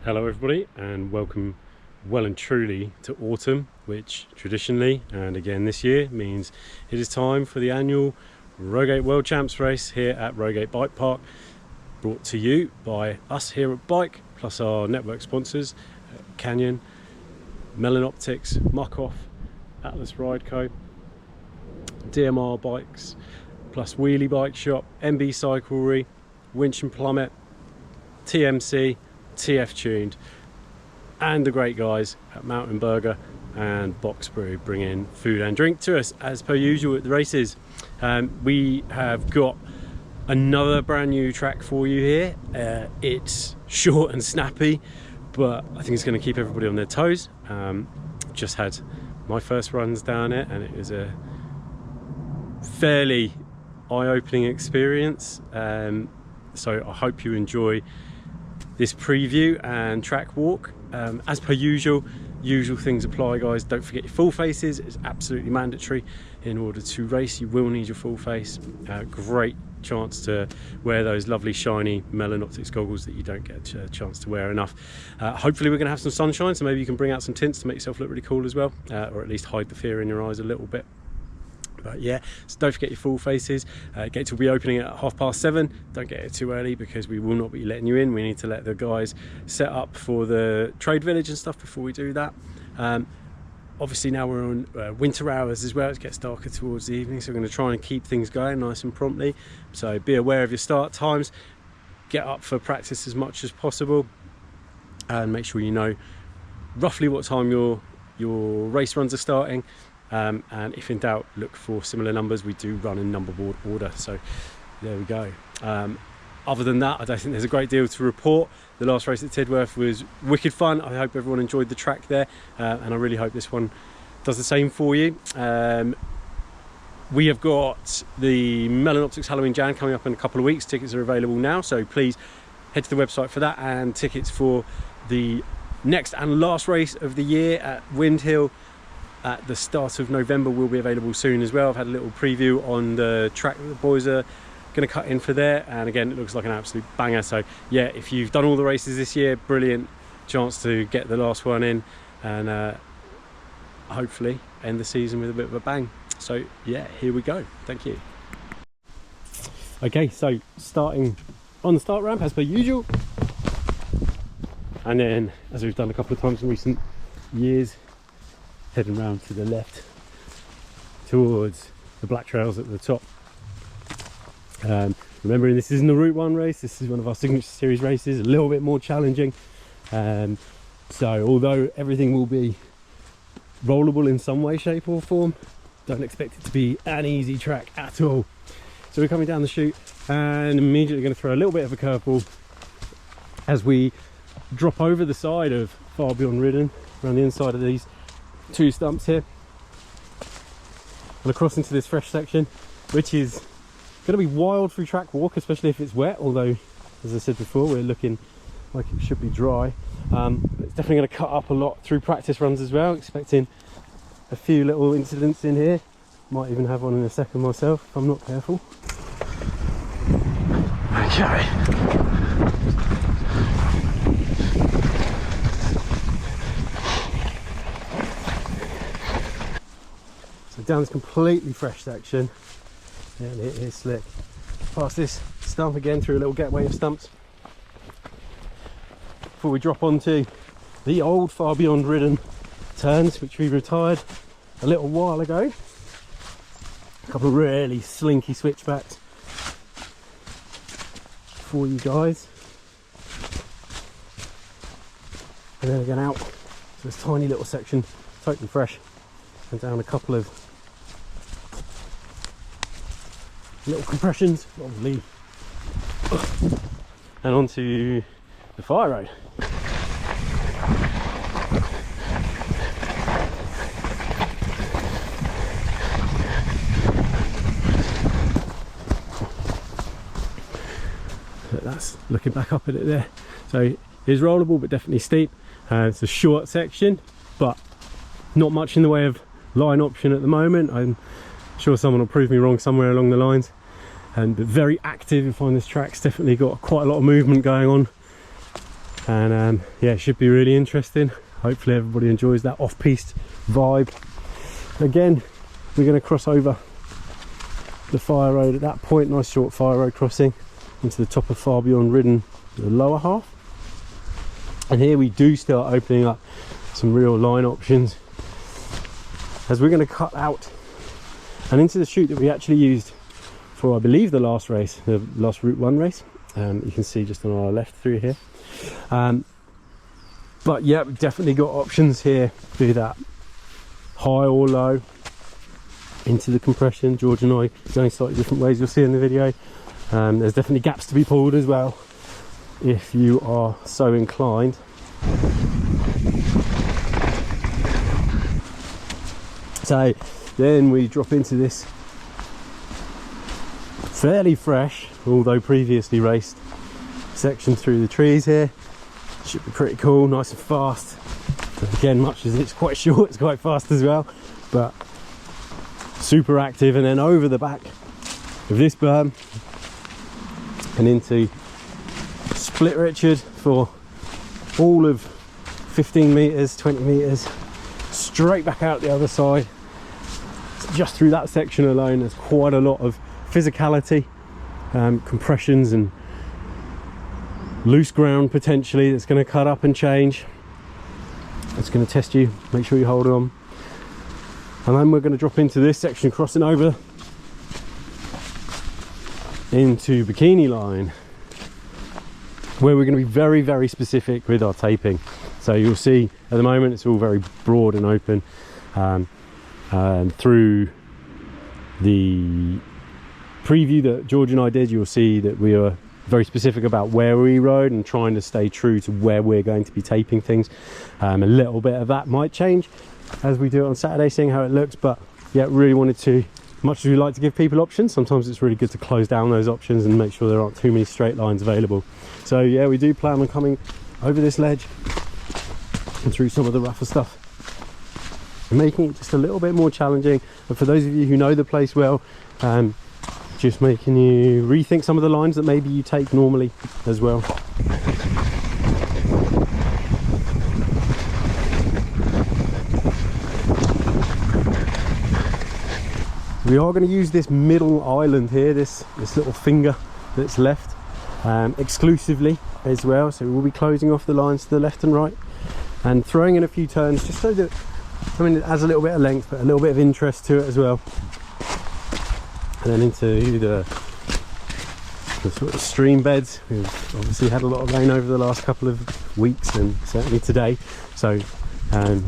Hello everybody, and welcome well and truly to autumn, which traditionally and again this year means it is time for the annual Rogate World Champs race here at Rogate Bike Park, brought to you by us here at Bike, plus our network sponsors Canyon, Melon Optics, Muc-Off, Atlas Ride Co, DMR Bikes, plus Wheelie Bike Shop, MB Cyclery, Winch Plummet, TMC, TF Tuned, and the great guys at Mountain Burger and Brew bringing food and drink to us as per usual at the races. We have got another brand new track for you here. It's short and snappy, but I think it's going to keep everybody on their toes. Just had my first runs down it and it was a fairly eye-opening experience, so I hope you enjoy this preview and track walk. As per usual things apply, guys. Don't forget your full faces. It's absolutely mandatory. In order to race, you will need your full face. Great chance to wear those lovely shiny Melon Optics goggles that you don't get a chance to wear enough. Hopefully we're going to have some sunshine, so maybe you can bring out some tints to make yourself look really cool as well, or at least hide the fear in your eyes a little bit. But yeah, so don't forget your full faces. Gates will be opening at 7:30. Don't get it too early because we will not be letting you in. We need to let the guys set up for the trade village and stuff before we do that. Obviously now we're on winter hours as well. It gets darker towards the evening, so we're going to try and keep things going nice and promptly. So be aware of your start times. Get up for practice as much as possible, and make sure you know roughly what time your race runs are starting. And if in doubt, look for similar numbers. We do run in number board order, so there we go. Other than that, I don't think there's a great deal to report. The last race at Tidworth was wicked fun. I hope everyone enjoyed the track there, and I really hope this one does the same for you. We have got the Melon Optics Halloween Jan coming up in a couple of weeks. Tickets are available now, so please head to the website for that, and tickets for the next and last race of the year at Windhill at the start of November will be available soon as well. I've had a little preview on the track that the boys are going to cut in for there, and again it looks like an absolute banger. So yeah, if you've done all the races this year, brilliant chance to get the last one in and hopefully end the season with a bit of a bang. So yeah, here we go. Thank you. Okay, so starting on the start ramp as per usual, and then as we've done a couple of times in recent years, heading round to the left towards the black trails at the top. Remembering this isn't a Route 1 race, this is one of our Signature Series races, a little bit more challenging. So although everything will be rollable in some way, shape or form, don't expect it to be an easy track at all. So we're coming down the chute and immediately going to throw a little bit of a curveball as we drop over the side of Far Beyond Ridden, around the inside of these two stumps here and across into this fresh section, which is going to be wild through track walk, especially if it's wet, although as I said before we're looking like it should be dry. It's definitely going to cut up a lot through practice runs as well, expecting a few little incidents in here. Might even have one in a second myself if I'm not careful. Okay, down this completely fresh section, and it is slick. Past this stump again through a little gateway of stumps before we drop onto the old Far Beyond Ridden turns, which we retired a little while ago. A couple of really slinky switchbacks for you guys, and then again out to this tiny little section, totally fresh, and down a couple of little compressions, lovely, and onto the fire road. So that's looking back up at it there. So it is rollable but definitely steep. It's a short section, but not much in the way of line option at the moment. I'm sure someone will prove me wrong somewhere along the lines. And very active. You'll find this track's definitely got quite a lot of movement going on. and yeah, it should be really interesting. Hopefully everybody enjoys that off-piste vibe. Again, we're going to cross over the fire road at that point, nice short fire road crossing into the top of Far Beyond Ridden, the lower half. And here we do start opening up some real line options, as we're going to cut out and into the chute that we actually used for, I believe, the last race, the last Route 1 race. You can see just on our left through here. But yeah, we've definitely got options here. Do that high or low into the compression. George and I going slightly different ways, you'll see in the video. There's definitely gaps to be pulled as well if you are so inclined. So then we drop into this fairly fresh, although previously raced, section through the trees here. Should be pretty cool, nice and fast. And again, much as it's quite short, it's quite fast as well, but super active. And then over the back of this berm and into Split Richard for all of 15 meters, 20 meters, straight back out the other side. Just through that section alone, there's quite a lot of physicality, compressions and loose ground potentially that's going to cut up and change. It's going to test you, make sure you hold on. And then we're going to drop into this section, crossing over into Bikini Line, where we're going to be very, very specific with our taping. So you'll see at the moment it's all very broad and open. And through the preview that George and I did, you'll see that we are very specific about where we rode and trying to stay true to where we're going to be taping things. A little bit of that might change as we do it on Saturday, seeing how it looks, but yeah, really wanted to, much as we like to give people options, sometimes it's really good to close down those options and make sure there aren't too many straight lines available. So yeah, we do plan on coming over this ledge and through some of the rougher stuff, making it just a little bit more challenging. And for those of you who know the place well, just making you rethink some of the lines that maybe you take normally as well. We are going to use this middle island here, this little finger that's left, exclusively as well. So we'll be closing off the lines to the left and right and throwing in a few turns, just so that, I mean, it adds a little bit of length but a little bit of interest to it as well. And then into the sort of stream beds. We've obviously had a lot of rain over the last couple of weeks and certainly today, so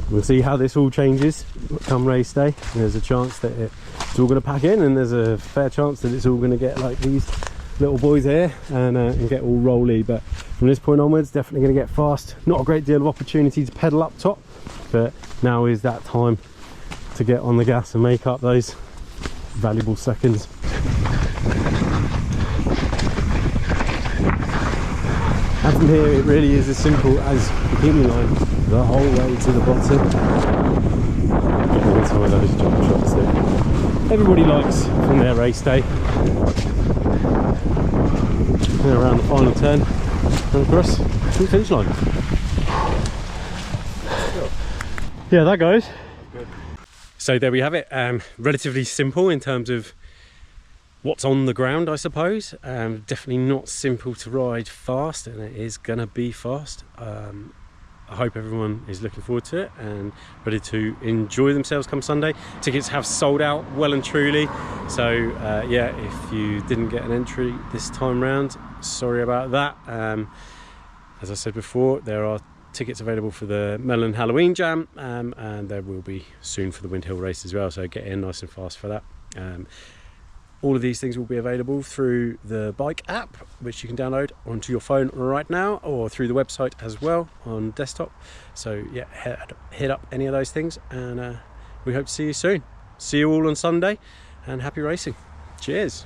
we'll see how this all changes come race day. There's a chance that it's all going to pack in, and there's a fair chance that it's all going to get like these little boys here and get all rolly. But from this point onwards, definitely going to get fast. Not a great deal of opportunity to pedal up top, but now is that time to get on the gas and make up those valuable seconds. And from here it really is as simple as Bikini Line the whole way to the bottom. Getting some of those jump shots that everybody likes from their race day. And around the final turn and across to the finish line. Yeah, that goes. So there we have it, relatively simple in terms of what's on the ground, I suppose. Definitely not simple to ride fast, and it is gonna be fast. I hope everyone is looking forward to it and ready to enjoy themselves come Sunday. Tickets have sold out well and truly, so yeah, if you didn't get an entry this time round, sorry about that. As I said before, there are tickets available for the Melon Halloween Jam, and there will be soon for the Wind Hill race as well, so get in nice and fast for that. All of these things will be available through the bike app, which you can download onto your phone right now, or through the website as well on desktop. So yeah, hit up any of those things, and we hope to see you soon. See you all on Sunday, and happy racing. Cheers.